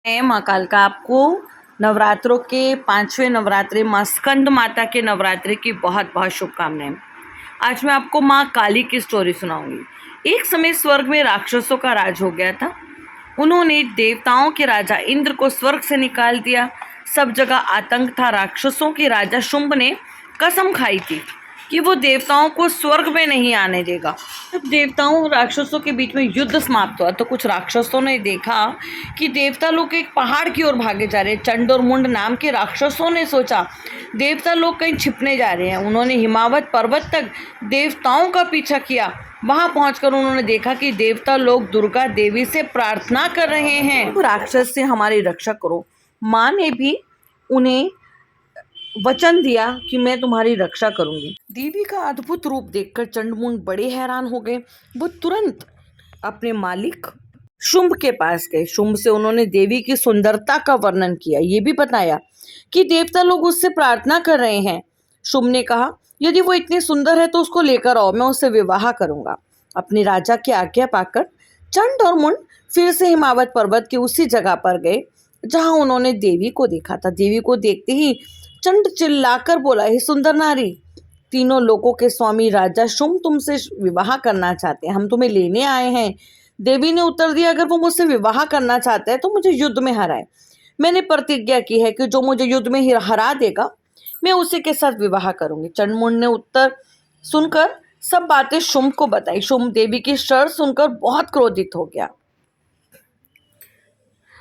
माँ कालिका आपको नवरात्रों के 5वें नवरात्रि माँ स्कंद माता के नवरात्रि की बहुत बहुत शुभकामनाएं। आज मैं आपको माँ काली की स्टोरी सुनाऊंगी। एक समय स्वर्ग में राक्षसों का राज हो गया था। उन्होंने देवताओं के राजा इंद्र को स्वर्ग से निकाल दिया। सब जगह आतंक था। राक्षसों के राजा शुंभ ने कसम खाई थी कि वो देवताओं को स्वर्ग में नहीं आने देगा। जब देवताओं और राक्षसों के बीच में युद्ध समाप्त हुआ तो कुछ राक्षसों ने देखा कि देवता लोग एक पहाड़ की ओर भागे जा रहे हैं। चंड और मुंड नाम के राक्षसों ने सोचा देवता लोग कहीं छिपने जा रहे हैं। उन्होंने हिमावत पर्वत तक देवताओं का पीछा किया। वहां पहुंचकर उन्होंने देखा कि देवता लोग दुर्गा देवी से प्रार्थना कर रहे हैं, राक्षस से हमारी रक्षा करो। माँ ने भी उन्हें वचन दिया कि मैं तुम्हारी रक्षा करूंगी। देवी का अद्भुत रूप देखकर चंडमुंड बड़े हैरान हो गए। वो तुरंत अपने मालिक शुंभ के पास गए। शुंभ से उन्होंने देवी की सुंदरता का वर्णन किया। ये भी बताया कि देवता लोग उससे प्रार्थना कर रहे हैं। शुंभ ने कहा यदि वो इतनी सुंदर है तो उसको लेकर आओ, मैं उससे विवाह करूंगा। अपने राजा की आज्ञा पाकर चंड और मुंड फिर से हिमावत पर्वत की उसी जगह पर गए जहां उन्होंने देवी को देखा था। देवी को देखते ही चंड चिल्लाकर बोला, हे सुंदर नारी, तीनों लोगों के स्वामी राजा शुंभ तुमसे विवाह करना चाहते हैं, हम तुम्हें लेने आए हैं। देवी ने उत्तर दिया, अगर वो मुझसे विवाह करना चाहते हैं तो मुझे युद्ध में हराए। मैंने प्रतिज्ञा की है कि जो मुझे युद्ध में हरा देगा मैं उसी के साथ विवाह करूंगी। चंडमुंड ने उत्तर सुनकर सब बातें शुंभ को बताई। शुंभ देवी की शर्त सुनकर बहुत क्रोधित हो गया।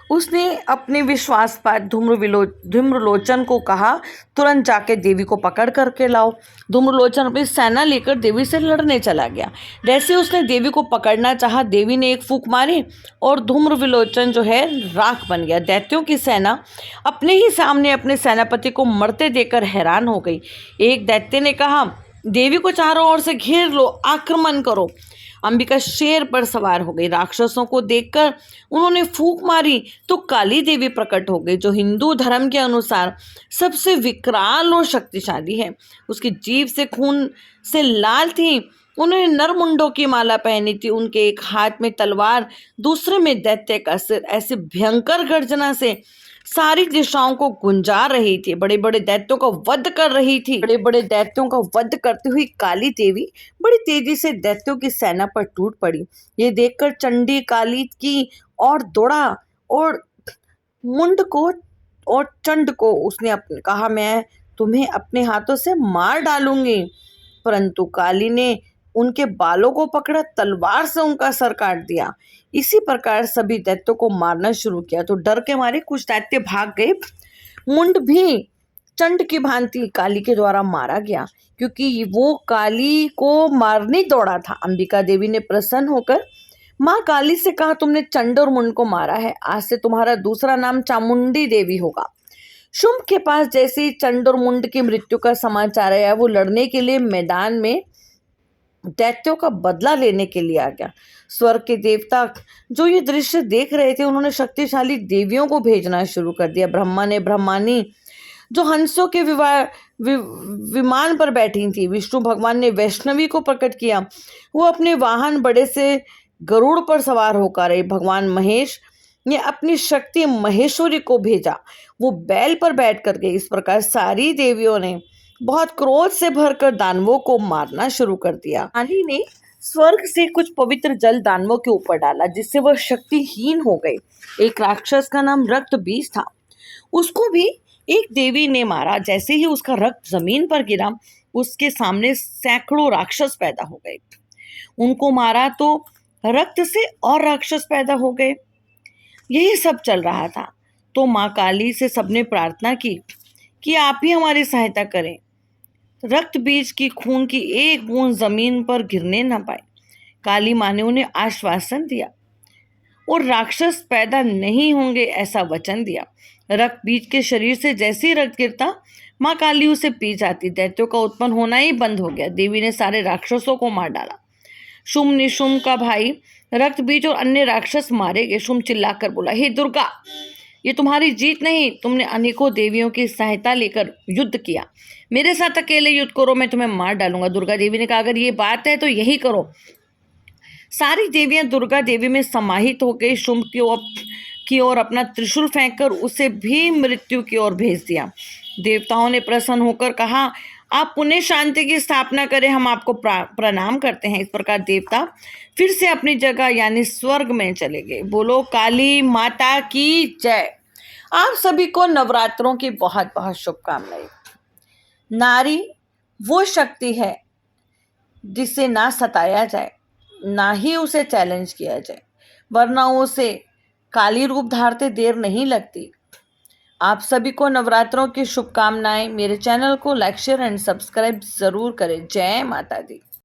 उसने अपने विश्वासपात धूम्रलोचन को कहा, तुरंत जाके देवी को पकड़ करके लाओ। धूम्रलोचन अपनी सेना लेकर देवी से लड़ने चला गया। जैसे उसने देवी को पकड़ना चाहा, देवी ने एक फूंक मारी और धूम्रविलोचन जो है राख बन गया। दैत्यों की सेना अपने ही सामने अपने सेनापति को मरते देखकर हैरान हो गई। एक दैत्य ने कहा, देवी को चारों ओर से घेर लो, आक्रमण करो। अंबिका शेर पर सवार हो गई। राक्षसों को देखकर उन्होंने फूंक मारी तो काली देवी प्रकट हो गई, जो हिंदू धर्म के अनुसार सबसे विकराल और शक्तिशाली है। उसकी जीभ से खून से लाल थी। उन्होंने नरमुंडों की माला पहनी थी। उनके एक हाथ में तलवार, दूसरे में दैत्य का सिर। ऐसे भयंकर गर्जना से सारी दिशाओं को गुंजा रही थी। बड़े बड़े दैत्यों का वध कर रही थी। बड़े बड़े दैत्यों का वध करती हुई काली देवी बड़ी तेजी से दैत्यों की सेना पर टूट पड़ी। ये देखकर चंडी काली की और दौड़ा और मुंड को और चंड को उसने कहा, मैं तुम्हें अपने हाथों से मार डालूंगी। परंतु काली ने उनके बालों को पकड़ा, तलवार से उनका सर काट दिया। इसी प्रकार सभी दैत्यों को मारना शुरू किया तो डर के मारे कुछ दैत्य भाग गए। मुंड भी चंड की भांति काली के द्वारा मारा गया, क्योंकि वो काली को मारने दौड़ा था। अंबिका देवी ने प्रसन्न होकर माँ काली से कहा, तुमने चंड और मुंड को मारा है, आज से तुम्हारा दूसरा नाम चामुंडी देवी होगा। शुंभ के पास जैसे ही चंड और मुंड की मृत्यु का समाचार आया, वो लड़ने के लिए मैदान में दैत्यों का बदला लेने के लिए आ गया। स्वर्ग के देवता जो ये दृश्य देख रहे थे, उन्होंने शक्तिशाली देवियों को भेजना शुरू कर दिया। ब्रह्मा ने ब्रह्मानी जो हंसों के विमान पर बैठी थी, विष्णु भगवान ने वैष्णवी को प्रकट किया। वो अपने वाहन बड़े से गरुड़ पर सवार होकर आई। भगवान महेश ने अपनी शक्ति महेश्वरी को भेजा, वो बैल पर बैठ कर गई। इस प्रकार सारी देवियों ने बहुत क्रोध से भरकर दानवों को मारना शुरू कर दिया। काली ने स्वर्ग से कुछ पवित्र जल दानवों के ऊपर डाला, जिससे वह शक्तिहीन हो गए। एक राक्षस का नाम रक्त बीज था, उसको भी एक देवी ने मारा। जैसे ही उसका रक्त जमीन पर गिरा, उसके सामने सैकड़ों राक्षस पैदा हो गए। उनको मारा तो रक्त से और राक्षस पैदा हो गए। यही सब चल रहा था तो माँ काली से सबने प्रार्थना की कि आप ही हमारी सहायता करें, रक्त बीज की खून की एक बूंद जमीन पर गिरने न पाए। काली माँ ने उन्हें आश्वासन दिया और राक्षस पैदा नहीं होंगे ऐसा वचन दिया। रक्त बीज के शरीर से जैसे ही रक्त गिरता, माँ काली उसे पी जाती। दैत्यों का उत्पन्न होना ही बंद हो गया। देवी ने सारे राक्षसों को मार डाला। शुंभ ने शुंभ का भाई रक्त बीज और अन्य राक्षस मारे गए। शुंभ चिल्लाकर बोला, हे दुर्गा, ये तुम्हारी जीत नहीं, तुमने अनेकों देवियों की सहायता लेकर युद्ध किया, मेरे साथ अकेले युद्ध करो, मैं तुम्हें मार डालूंगा। दुर्गा देवी ने कहा, अगर ये बात है तो यही करो। सारी देवियां दुर्गा देवी में समाहित हो गई। शुंभ को अब की ओर अपना त्रिशूल फेंककर उसे भी मृत्यु की ओर भेज दिया। देवताओं ने प्रसन्न होकर कहा, आप पुण्य शांति की स्थापना करें, हम आपको प्रणाम करते हैं। इस प्रकार देवता फिर से अपनी जगह यानी स्वर्ग में चले गए। बोलो काली माता की जय। आप सभी को नवरात्रों की बहुत बहुत शुभकामनाएं। नारी वो शक्ति है जिसे ना सताया जाए, ना ही उसे चैलेंज किया जाए, वरना उसे काली रूप धारते देर नहीं लगती। आप सभी को नवरात्रों की शुभकामनाएं। मेरे चैनल को लाइक शेयर एंड सब्सक्राइब जरूर करें। जय माता दी।